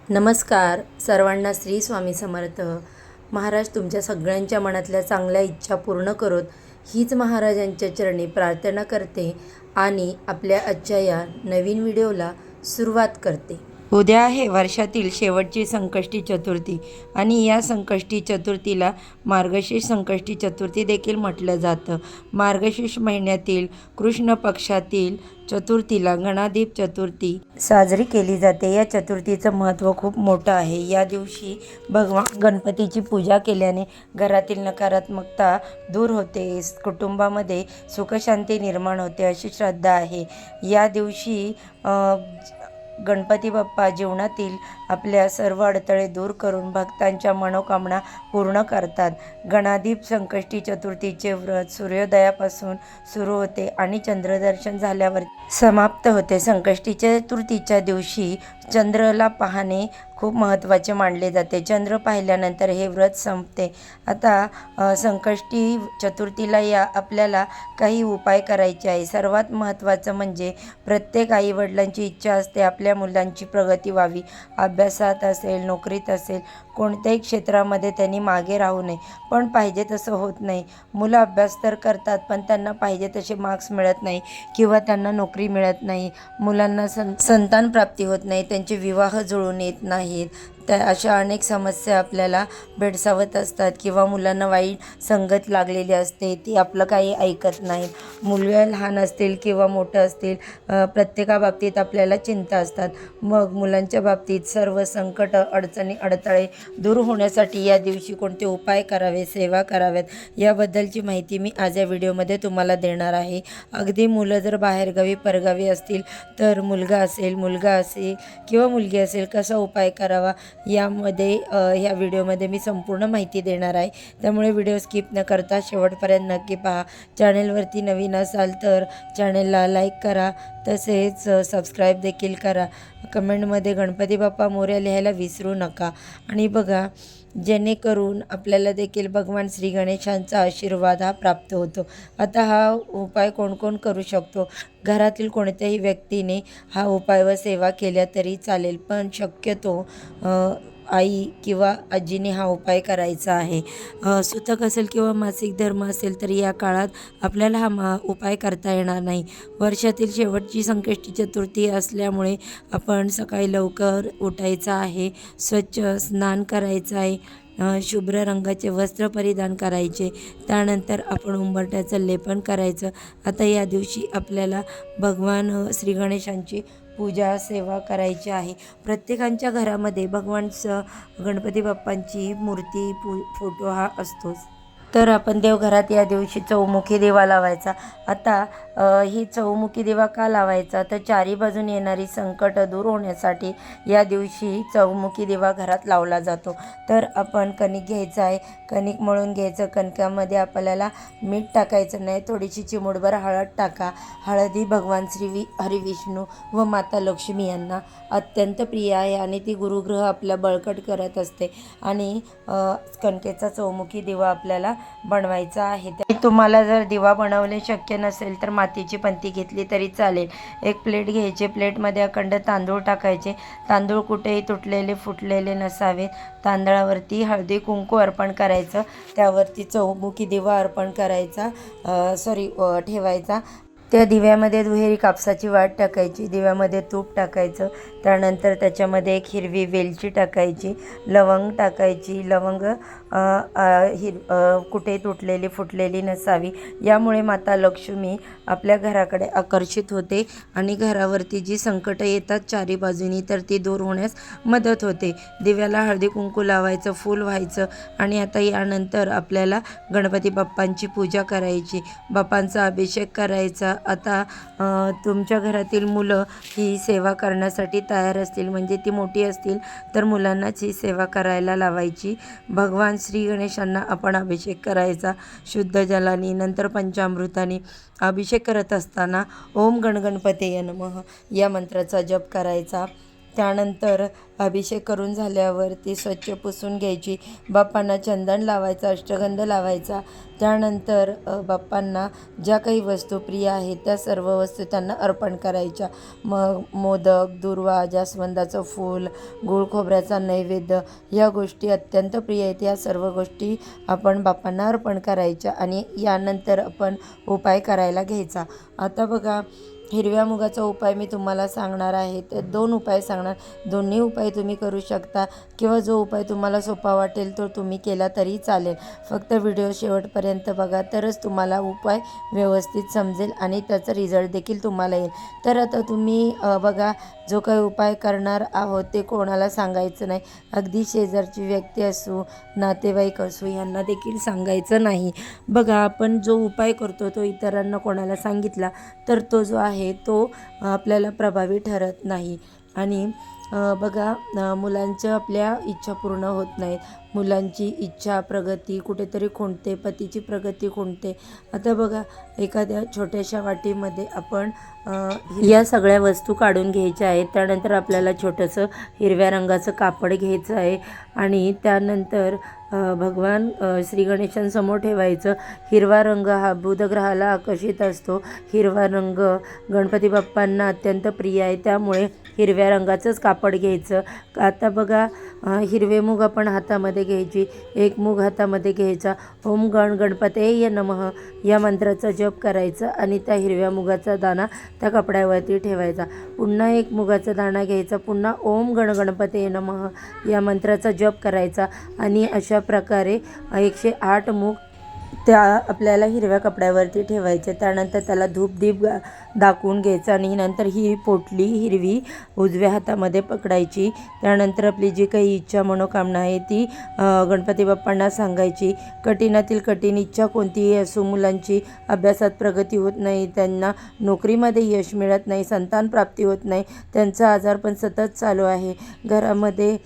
नमस्कार सर्वांना. श्री स्वामी समर्थ. महाराज तुमच्या सगळ्यांच्या मनातल्या चांगल्या इच्छा पूर्ण करोत हीच महाराजांच्या चरणी प्रार्थना करते आणि आपल्या आजच्या या नवीन व्हिडिओला सुरुवात करते. उद्या आहे वर्षातील शेवटची संकष्टी चतुर्थी आणि या संकष्टी चतुर्थीला मार्गशीर्ष संकष्टी चतुर्थी देखील म्हटलं जातं. मार्गशीर्ष महिन्यातील कृष्ण पक्षातील चतुर्थीला गणाधीप चतुर्थी साजरी केली जाते. या चतुर्थीचं महत्त्व खूप मोठं आहे. या दिवशी भगवान गणपतीची पूजा केल्याने घरातील नकारात्मकता दूर होते, कुटुंबामध्ये सुखशांती निर्माण होते अशी श्रद्धा आहे. या दिवशी गणपती बाप्पा जीवनातील आपल्या सर्व अडथळे दूर करून भक्तांच्या मनोकामना पूर्ण करतात. गणाधीप संकष्टी चतुर्थीचे व्रत सूर्योदयापासून सुरू होते आणि चंद्रदर्शन झाल्यावर समाप्त होते. संकष्टी चतुर्थीच्या दिवशी चंद्राला पाहणे खूप महत्त्वाचे मानले जाते. चंद्र पाहिल्यानंतर हे व्रत संपते. आता संकष्टी चतुर्थीला आपल्याला काही उपाय करायचे आहे. सर्वात महत्त्वाचं म्हणजे प्रत्येक आईवडिलांची इच्छा असते आपल्या मुलांची प्रगती व्हावी. अभ्यासात असेल, नोकरीत असेल, कोणत्याही क्षेत्रामध्ये त्यांनी मागे राहू नये. पण पाहिजे तसं होत नाही. मुलं अभ्यास तर करतात पण त्यांना पाहिजे तसे मार्क्स मिळत नाही किंवा त्यांना नोकरी मिळत नाही. मुलांना संतान प्राप्ती होत नाही, त्यांचे विवाह जुळून येत नाहीत. त्या अशा अनेक समस्या आपल्याला भेडसावत असतात किंवा मुलांना वाईट संगत लागलेली असते, ती आपलं काही ऐकत नाही. मुलं लहान असतील किंवा मोठं असतील, प्रत्येकाबाबतीत आपल्याला चिंता असतात. मग मुलांच्या बाबतीत सर्व संकट, अडचणी, अडथळे दूर होण्यासाठी या दिवशी कोणते उपाय करावे, सेवा कराव्यात याबद्दलची माहिती मी आज या व्हिडिओमध्ये तुम्हाला देणार आहे. अगदी मुलं जर बाहेरगावी परगावी असतील तर मुलगा असेल किंवा मुलगी असेल, कसा उपाय करावा यामध्ये ह्या व्हिडिओमध्ये मी संपूर्ण माहिती देणार आहे. त्यामुळे व्हिडिओ स्किप न करता शेवटपर्यंत नक्की पहा. चॅनेलवरती नवीन असाल तर चॅनेलला लाईक करा, तसेच सबस्क्राईब देखील करा. कमेंटमध्ये गणपती बाप्पा मोरया लिहायला विसरू नका. आणि बघा, जेणेकरून आपल्याला देखील भगवान श्री गणेशांचा आशीर्वाद हा प्राप्त होतो. आता हा उपाय कोण कोण करू शकतो? घरातील कोणत्याही व्यक्तीने हा उपाय व सेवा केल्या तरी चालेल, पण शक्यतो आई किंवा आजीने हा उपाय करायचा आहे. सुतक असेल किंवा मासिक धर्म असेल तर या काळात आपल्याला हा उपाय करता येणार नाही. वर्षातील शेवटची संकष्टी चतुर्थी असल्यामुळे आपण सकाळी लवकर उठायचं आहे, स्वच्छ स्नान करायचं आहे, शुभ्र रंगाचे वस्त्र परिधान करायचे, त्यानंतर आपण उंबरठ्याचं लेपन करायचं. आता या दिवशी आपल्याला भगवान श्री गणेशांची पूजा सेवा करायची आहे. प्रत्येकाच्या घरामध्ये गणपती बाप्पांची मूर्ती फोटो हा असतोच. तर आपण देवघरात या दिवशी चौमुखी दिवा लावायचा. आता ही चौमुखी दिवा का लावायचा, तर चारी बाजून येणारी संकट दूर होण्यासाठी या दिवशी चौमुखी दिवा घरात लावला जातो. तर आपण कणिक घ्यायचं आहे, कणिक मळून घ्यायचं. कणकामध्ये आपल्याला मीठ टाकायचं नाही, थोडीशी चिमूटभर हळद टाका. हळदी भगवान श्री हरिविष्णू व माता लक्ष्मी यांना अत्यंत प्रिय आहे आणि ती गुरुग्रह आपल्या बळकट करत असते. आणि कणकेचा चौमुखी दिवा आपल्याला बनवायचा आहे. तुम्हाला जर दिवा बनवणे शक्य नसेल तर मातीची पंती घेतली तरी चालेल. एक प्लेट घ्यायची, प्लेटमध्ये अखंड तांदूळ टाकायचे. तांदूळ कुठेही तुटलेले फुटलेले नसावेत. तांदळावरती हळदी कुंकू अर्पण करायचं, त्यावरती चौमुखी दिवा अर्पण करायचा, ठेवायचा. त्या दिव्यामध्ये दुहेरी कापसाची वाट टाकायची, दिव्यामध्ये तूप टाकायचं, त्यानंतर त्याच्यामध्ये एक हिरवी वेलची टाकायची, लवंग टाकायची. लवंग कुठे तुटलेली फुटलेली नसावी, यामुळे माता लक्ष्मी आपल्या घराकडे आकर्षित होते आणि घरावरती जी संकटं येतात चारी बाजूनी तर ती दूर होण्यास मदत होते. दिव्याला हळदी कुंकू लावायचं, फूल व्हायचं. आणि आता यानंतर आपल्याला गणपती बाप्पांची पूजा करायची, बाप्पांचा अभिषेक करायचा. आता तुमच्या घरातील मुलं ही सेवा करण्यासाठी तयार असतील, म्हणजे ती मोठी असतील तर मुलांनाच ही सेवा करायला लावायची. भगवान श्री गणेशांना आपण अभिषेक करायचा शुद्ध जलानी, नंतर पंचामृताने. अभिषेक करत असताना ओम गणगणपतये नमः या मंत्राचा जप करायचा. त्यानंतर अभिषेक करून झाल्यावर ती स्वच्छ पुसून घ्यायची. बाप्पांना चंदन लावायचा, अष्टगंध लावायचा. त्यानंतर बाप्पांना ज्या काही वस्तू प्रिय आहेत त्या सर्व वस्तू त्यांना अर्पण करायच्या. मग मोदक, दुर्वा, जास्वंदाचं फूल, गूळ खोबऱ्याचा नैवेद्य या गोष्टी अत्यंत प्रिय आहेत. या सर्व गोष्टी आपण बाप्पांना अर्पण करायच्या आणि यानंतर आपण उपाय करायला घ्यायचा. आता बघा, हिरव्या मुगाचा उपाय मी तुम्हाला सांगणार आहे. ते 2 उपाय सांगणार. दोन्ही उपाय तुम्ही करू शकता किंवा जो उपाय तुम्हाला सोपा वाटेल तो तुम्ही केला तरी चालेल. फक्त व्हिडिओ शेवटपर्यंत बघा, तरच तुम्हाला उपाय व्यवस्थित समजेल आणि त्याचा रिझल्ट देखील तुम्हाला येईल. तर आता तुम्ही बघा, जो काही उपाय करणार आहोत ते कोणाला सांगायचं नाही. अगदी शेजारची व्यक्ती असो, नातेवाईक असो, यांना देखील सांगायचं नाही. बघा, आपण जो उपाय करतो तो इतरांना कोणाला सांगितला तर तो जो आहे तो आपल्याला प्रभावी ठरत नाही. आणि बघा, मुलांच्या आपल्या इच्छा पूर्ण होत नाहीत. मुलांची इच्छा, प्रगती कुठेतरी खुंटते, पतीची प्रगती खुंटते. आता बघा, एखाद्या छोट्याशा वाटीमध्ये आपण या सगळ्या वस्तू काढून घ्यायच्या आहेत. त्यानंतर आपल्याला छोटंसं हिरव्या रंगाचं कापड घ्यायचं आहे आणि त्यानंतर भगवान श्री गणेशांसमोर ठेवायचं. हिरवा रंग हा बुधग्रहाला आकर्षित असतो. हिरवा रंग गणपती बाप्पांना अत्यंत प्रिय आहे, त्यामुळे हिरव्या रंगाचंच कापड घ्यायचं. आता बघा, हिरवे मूग आपण हातामध्ये घ्यायची. एक मूग हातामध्ये घ्यायचा. ओम गणपतये नमः या मंत्राचा जप करायचा आणि त्या हिरव्या मुगाचा दाणा त्या कपड्यावरती ठेवायचा. पुन्हा एक मुगाचा दाणा घ्यायचा. पुन्हा ओम गणपतये नमः या मंत्राचा जप करायचा आणि अशा प्रकारे 108 मूग त्या आपल्याला हिरव्या कपड्यावरती ठेवायचे. त्यानंतर त्याला धूपदीप दाखवून घ्यायचं आणि नंतर ही पोटली हिरवी उजव्या हातामध्ये पकडायची. त्यानंतर आपली जी काही इच्छा, मनोकामना आहे ती गणपती बाप्पांना सांगायची. कठीणातील कठीण इच्छा कोणतीही असो, मुलांची अभ्यासात प्रगती होत नाही, त्यांना नोकरीमध्ये यश मिळत नाही, संतान प्राप्ती होत नाही, त्यांचा आजारपण सतत चालू आहे, घरामध्ये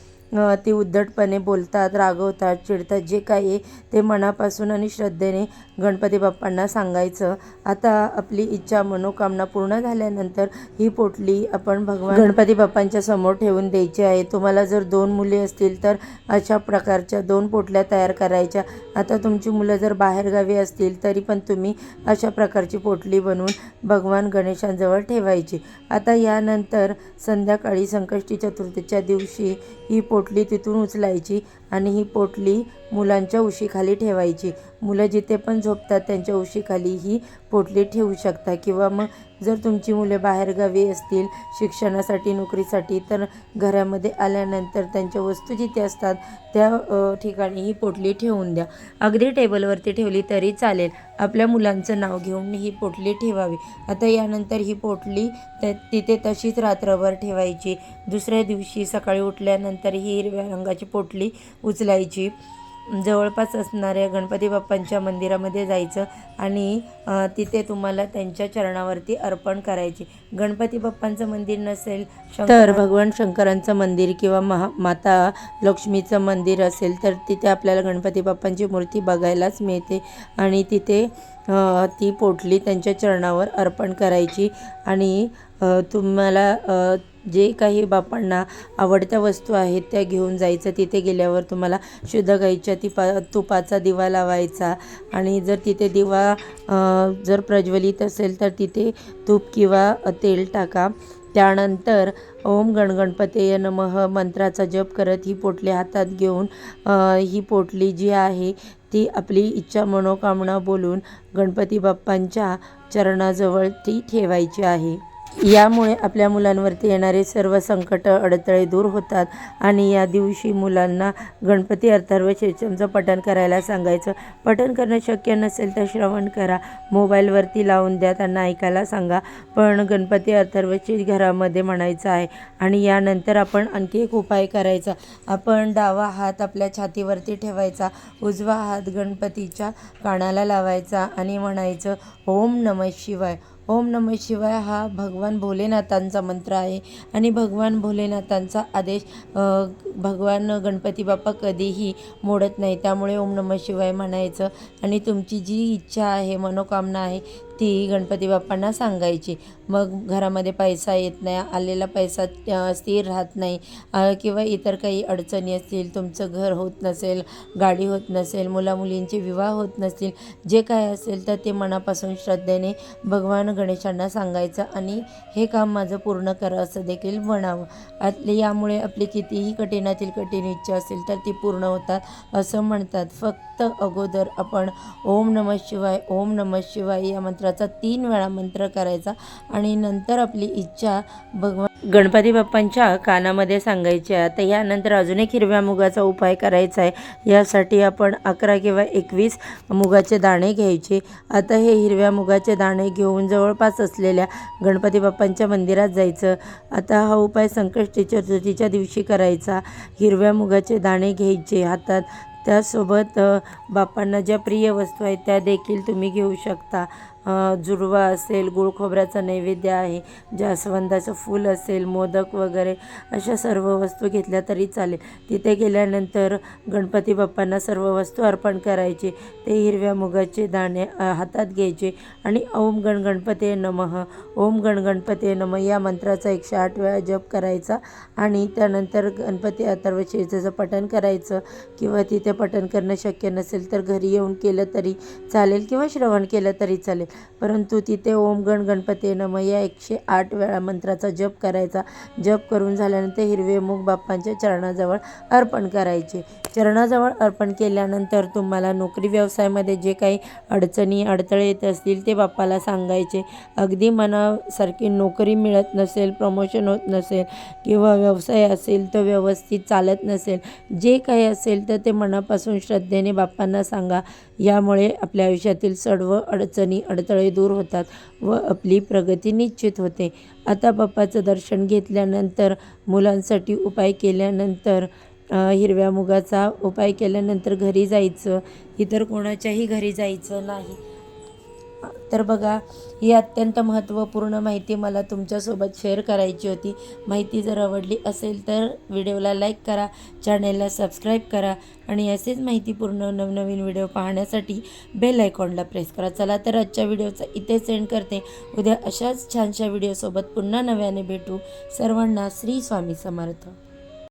ती उद्धटपणे बोलतात, रागवतात, चिडतात, जे काही ते मनापासून आणि श्रद्धेने गणपती बाप्पांना सांगायचं. आता आपली इच्छा, मनोकामना पूर्ण झाल्यानंतर ही पोटली आपण भगवान गणपती बाप्पांच्या समोर ठेवून द्यायची आहे. तुम्हाला जर 2 मुले असतील तर अशा प्रकारच्या 2 पोटल्या तयार करायच्या. आता तुमची मुलं जर बाहेरगावी असतील तरी पण तुम्ही अशा प्रकारची पोटली बनवून भगवान गणेशांजवळ ठेवायची. आता यानंतर संध्याकाळी संकष्टी चतुर्थीच्या दिवशी ही पोटली तिथून उचलायची आणि ही पोटली मुलांच्या उशीखाली ठेवायची. मुलं जिथे पण झोपतात त्यांच्या उशीखाली ही पोटली ठेवू शकता. किंवा मग जर तुमची मुले बाहेरगावी असतील शिक्षणासाठी, नोकरीसाठी, तर घरामध्ये आल्यानंतर त्यांच्या वस्तू जिथे असतात त्या ठिकाणी ही पोटली ठेवून द्या. अगदी टेबलवरती ठेवली तरी चालेल. आपल्या मुलांचं नाव घेऊन ही पोटली ठेवावी. आता यानंतर ही पोटली तिथे तशीच रात्रभर ठेवायची. दुसऱ्या दिवशी सकाळी उठल्यानंतर ही हिरव्या रंगाची पोटली उचलायची. जवळपास असणाऱ्या गणपती बाप्पांच्या मंदिरामध्ये जायचं आणि तिथे तुम्हाला त्यांच्या चरणावरती अर्पण करायचे. गणपती बाप्पांचं मंदिर नसेल तर भगवान शंकरांचं मंदिर किंवा माता लक्ष्मीचं मंदिर असेल तर तिथे आपल्याला गणपती बाप्पांची मूर्ती बघायलाच मिळते आणि तिथे ती पोटली त्यांच्या चरणावर अर्पण करायची. आणि तुम्हाला जे काही बाप्पांना आवडत्या वस्तू आहेत त्या घेऊन जायचं. तिथे गेल्यावर तुम्हाला शुद्ध गाईच्या तुपाचा दिवा लावायचा आणि जर तिथे दिवा जर प्रज्वलित असेल तर तिथे तूप किंवा तेल टाका. त्यानंतर ओम गणपतये नमः मंत्राचा जप करत ही पोटली हातात घेऊन ही पोटली जी आहे ती आपली इच्छा, मनोकामना बोलून गणपती बाप्पांच्या चरणाजवळ ती ठेवायची आहे. यामुळे आपल्या मुलांवरती येणारे सर्व संकट, अडथळे दूर होतात. आणि या दिवशी मुलांना गणपती अथर्व शीर्षमचं पठण करायला सांगायचं. पठण करणं शक्य नसेल तर श्रवण करा, मोबाईलवरती लावून द्या, त्यांना ऐकायला सांगा. पण गणपती अथर्व शीर्ष घरामध्ये म्हणायचं आहे. आणि यानंतर आपण आणखी एक उपाय करायचा. आपण डावा हात आपल्या छातीवरती ठेवायचा, उजवा हात गणपतीच्या कानाला लावायचा आणि म्हणायचं ओम नमः शिवाय. ओम नमः शिवाय हा भगवान भोलेनाथांचा मंत्र आहे आणि भगवान भोलेनाथांचा आदेश भगवान गणपती बाप्पा कधीही मोडत नाही. त्यामुळे ओम नमः शिवाय म्हणायचं आणि तुमची जी इच्छा आहे, मनोकामना आहे ती गणपती बाप्पांना सांगायची. मग घरामध्ये पैसा येत नाही, आलेला पैसा स्थिर राहत नाही, किंवा इतर काही अडचणी असतील, तुमचं घर होत नसेल, गाडी होत नसेल, मुलामुलींचे विवाह होत नसतील, जे काय असेल तर ते मनापासून श्रद्धेने भगवान गणेशांना सांगायचं आणि हे काम माझं पूर्ण करा असं देखील म्हणावं. यामुळे आपली कितीही कठीणातील कठीण इच्छा असेल तर ती पूर्ण होतात असं म्हणतात. फक्त अगोदर आपण ओम नमः शिवाय, ओम नमः शिवाय या मंत्राचा 3 वेळा मंत्र करायचा आणि नंतर आपली इच्छा भगवान गणपती बाप्पांच्या कानामध्ये सांगायची आहे. आता यानंतर अजून एक हिरव्या मुगाचा उपाय करायचा आहे. यासाठी आपण 11 किंवा 21 मुगाचे दाणे घ्यायचे. आता हे हिरव्या मुगाचे दाणे घेऊन जवळपास असलेल्या गणपती बाप्पांच्या मंदिरात जायचं. आता हा उपाय संकष्टी चतुर्थीच्या दिवशी करायचा. हिरव्या मुगाचे दाणे घ्यायचे हातात. त्यासोबत बाप्पांना ज्या प्रिय वस्तू आहेत त्या देखील तुम्ही घेऊ शकता. जुडवा असेल, गुळ खोबऱ्याचा नैवेद्य आहे, जास्वंदाचं फूल असेल, मोदक वगैरे अशा सर्व वस्तू घेतल्या तरी चालेल. तिथे गेल्यानंतर गणपती बाप्पांना सर्व वस्तू अर्पण करायचे. ते हिरव्या मुगाचे दाणे हातात घ्यायचे आणि ओम गण गणपते नमः, ओम गण गणपते नमः या मंत्राचा 108 वेळा जप करायचा आणि त्यानंतर गणपती अथर्वशीर्षेचं पठण करायचं. किंवा तिथे पठण करणं शक्य नसेल तर घरी येऊन केलं तरी चालेल किंवा श्रवण केलं तरी चालेल. परंतु तिथे ओम गण गणपती नमः या 108 वेळा मंत्राचा जप करायचा. जप करून झाल्यानंतर हिरवे मूग बाप्पांच्या चरणाजवळ अर्पण करायचे. चरणाजवळ अर्पण केल्यानंतर तुम्हाला नोकरी व्यवसायामध्ये जे काही अडचणी अडथळे येत असतील ते बाप्पाला सांगायचे. अगदी मनासारखी नोकरी मिळत नसेल, प्रमोशन होत नसेल किंवा व्यवसाय असेल तर व्यवस्थित चालत नसेल, जे काही असेल तर ते मनापासून श्रद्धेने बाप्पांना सांगा. यामुळे आपल्या आयुष्यातील सर्व अडचणी अडथळे दूर होतात व आपली प्रगती निश्चित होते. आता बाप्पाचं दर्शन घेतल्यानंतर, मुलांसाठी उपाय केल्यानंतर, हिरव्या मुगाचा उपाय केल्यानंतर घरी जायचं, इतर कोणाच्याही घरी जायचं नाही. तर बघा, ही अत्यंत महत्त्वपूर्ण माहिती मला तुमच्यासोबत शेअर करायची होती. माहिती जर आवडली असेल तर व्हिडिओला लाईक करा, चॅनेलला सबस्क्राईब करा आणि असेच माहितीपूर्ण नवनवीन व्हिडिओ पाहण्यासाठी बेल आयकॉनला प्रेस करा. चला तर आजच्या व्हिडिओचा इथे सेंड करते. उद्या अशाच छानशा व्हिडिओसोबत पुन्हा नव्याने भेटू. सर्वांना श्री स्वामी समर्थ.